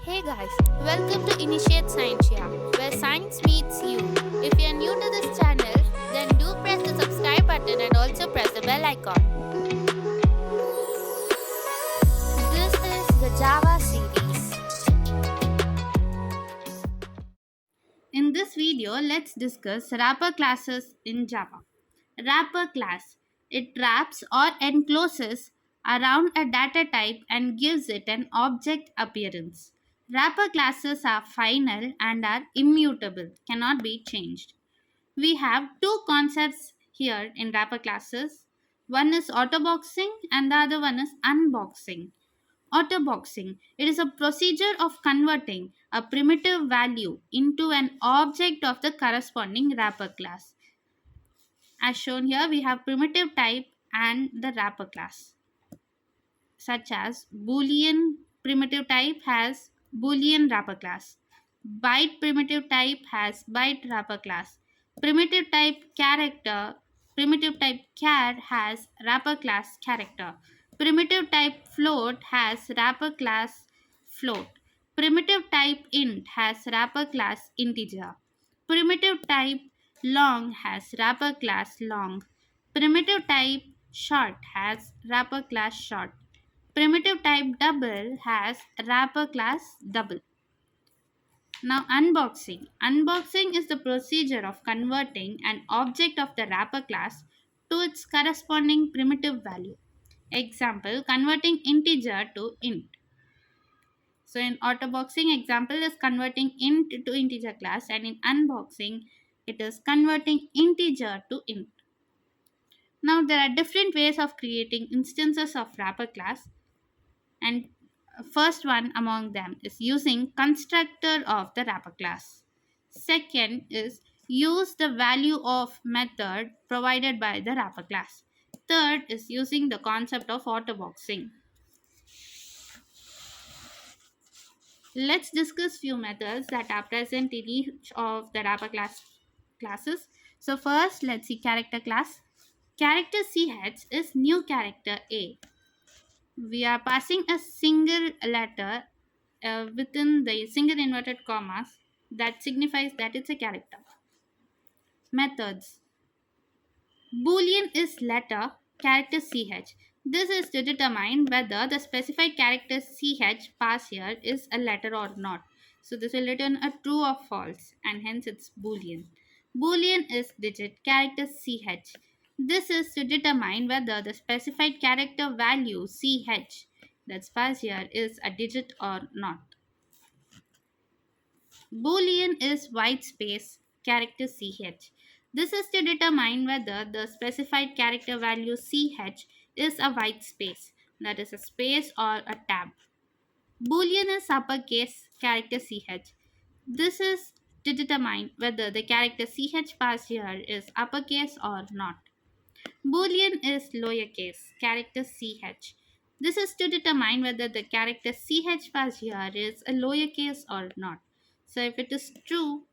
Hey guys, welcome to Initiate Scientia, where science meets you. If you're new to this channel, then do press the subscribe button and also press the bell icon. This is the Java series. In this video, let's discuss wrapper classes in Java. Wrapper class. It wraps or encloses around a data type and gives it an object appearance. Wrapper classes are final and are immutable, cannot be changed. We have two concepts here in wrapper classes. One is autoboxing and the other one is unboxing. Autoboxing. It is a procedure of converting a primitive value into an object of the corresponding wrapper class. As shown here, we have primitive type and the wrapper class, such as Boolean primitive type has Boolean wrapper class. Byte primitive type has byte wrapper class. Primitive type character, primitive type char has wrapper class character. Primitive type float has wrapper class float. Primitive type int has wrapper class integer. Primitive type long has wrapper class long. Primitive type short has wrapper class short. Primitive type double has wrapper class double. Now unboxing. Unboxing is the procedure of converting an object of the wrapper class to its corresponding primitive value. Example, converting integer to int. So in autoboxing, example is converting int to integer class, and in unboxing it is converting integer to int. Now there are different ways of creating instances of wrapper class, and first one among them is using constructor of the wrapper class. Second is use the value of method provided by the wrapper class. Third is using the concept of autoboxing. Let's discuss few methods that are present in each of the wrapper classes. So first, let's see character class. Character ch is new character a. We are passing a single letter within the single inverted commas that signifies that it's a character. Methods. Boolean is letter character ch. This is to determine whether the specified character ch passed here is a letter or not. So this will return a true or false, and hence it's Boolean. Boolean is digit character ch. This is to determine whether the specified character value ch that's passed here is a digit or not. Boolean is white space character ch. This is to determine whether the specified character value ch is a white space, that is a space or a tab. Boolean is uppercase character ch. This is to determine whether the character ch passed here is uppercase or not. Boolean is lowercase character ch. This is to determine whether the character ch passed here is a lowercase or not. So if it is true,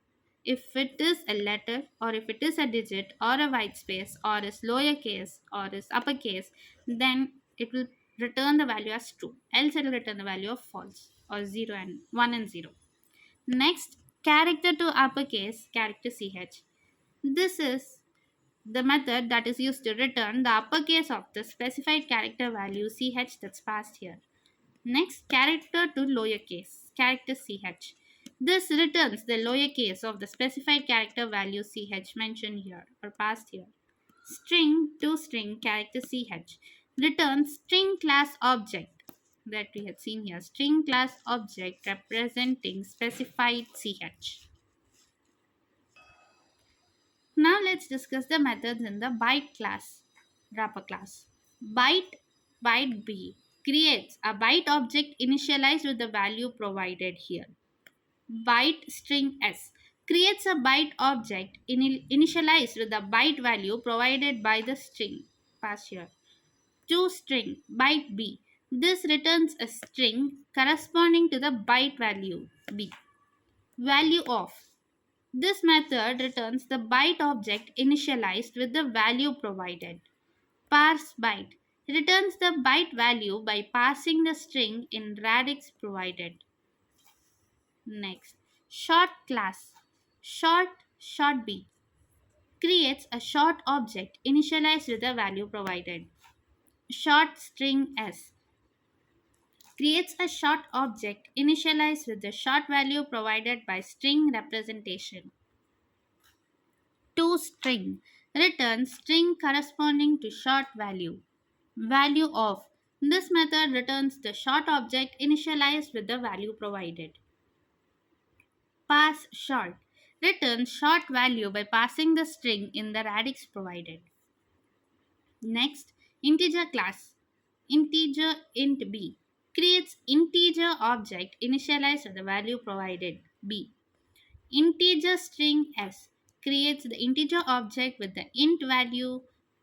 if it is a letter or if it is a digit or a white space or is lowercase or is uppercase, then it will return the value as true. Else it will return the value of false or 0 and 1 and 0. Next, character to uppercase character ch. This is the method that is used to return the uppercase of the specified character value ch that's passed here. Next, character to lowercase character ch. This returns the lowercase of the specified character value ch mentioned here or passed here. String to string character ch returns string class object that we had seen here. String class object representing specified ch. Now let's discuss the methods in the byte class, wrapper class. Byte B creates a byte object initialized with the value provided here. Byte string S creates a byte object initialized with the byte value provided by the string passed here. To string byte B. This returns a string corresponding to the byte value B. Value of. This method returns the byte object initialized with the value provided. Parse byte returns the byte value by parsing the string in radix provided. Next, short class. Short B creates a short object initialized with the value provided. Short string S creates a short object initialized with the short value provided by string representation. ToString returns string corresponding to short value. Value of this method returns the short object initialized with the value provided. Pass short returns short value by passing the string in the radix provided. Next, integer class. Integer int b creates integer object initialized with the value provided b. Integer string s creates the integer object with the int value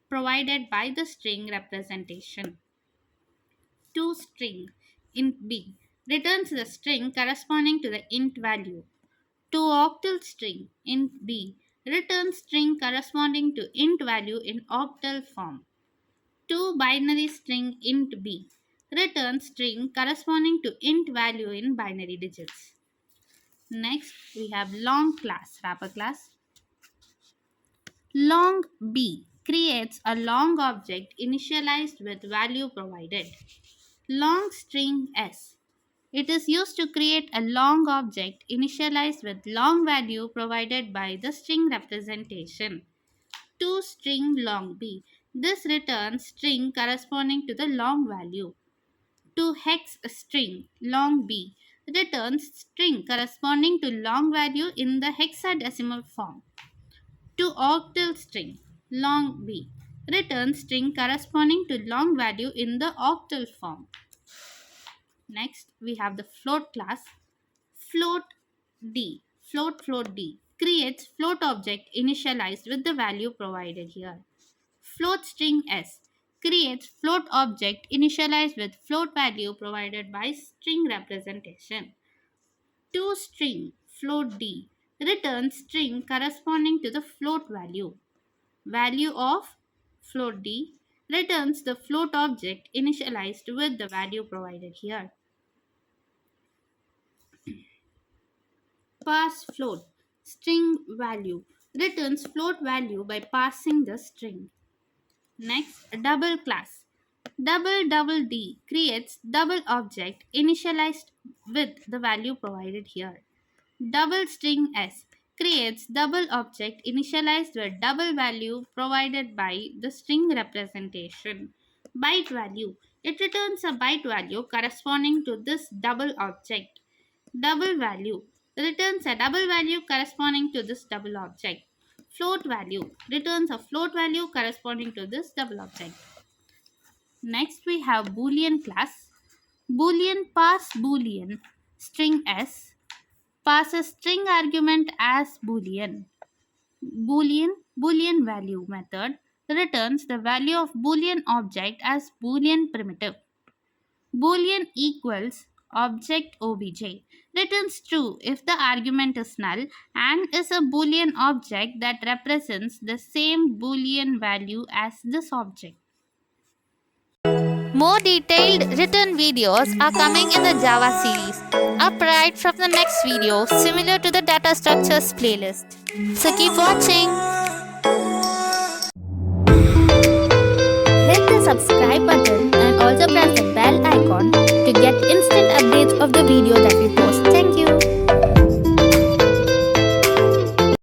provided by the string representation. ToString int b returns the string corresponding to the int value. ToOctal string int b returns string corresponding to int value in octal form. ToBinary string int b returns string corresponding to int value in binary digits. Next, we have long class, wrapper class. Long b creates a long object initialized with value provided. Long string s. It is used to create a long object initialized with long value provided by the string representation. ToString long b. This returns string corresponding to the long value. ToHex string long b returns string corresponding to long value in the hexadecimal form. ToOctal string long b returns string corresponding to long value in the octal form. Next, we have the float class. Float D creates float object initialized with the value provided here. Float string S creates float object initialized with float value provided by string representation. ToString float D returns string corresponding to the float value. Value of float D returns the float object initialized with the value provided here. Pass float string value returns float value by passing the string. Next, double class. Double D creates double object initialized with the value provided here. Double string S creates double object initialized with double value provided by the string representation. Byte value. It returns a byte value corresponding to this double object. Double value returns a double value corresponding to this double object. Float value returns a float value corresponding to this double object. Next, we have Boolean class. Boolean pass Boolean string S passes string argument as Boolean. Boolean value method returns the value of Boolean object as Boolean primitive. Boolean equals object obj returns true if the argument is null and is a Boolean object that represents the same Boolean value as this object. More detailed written videos are coming in the Java series, upright from the next video similar to the data structures playlist. So keep watching. Hit the subscribe button and also press the bell icon to get instant updates of the video that we post.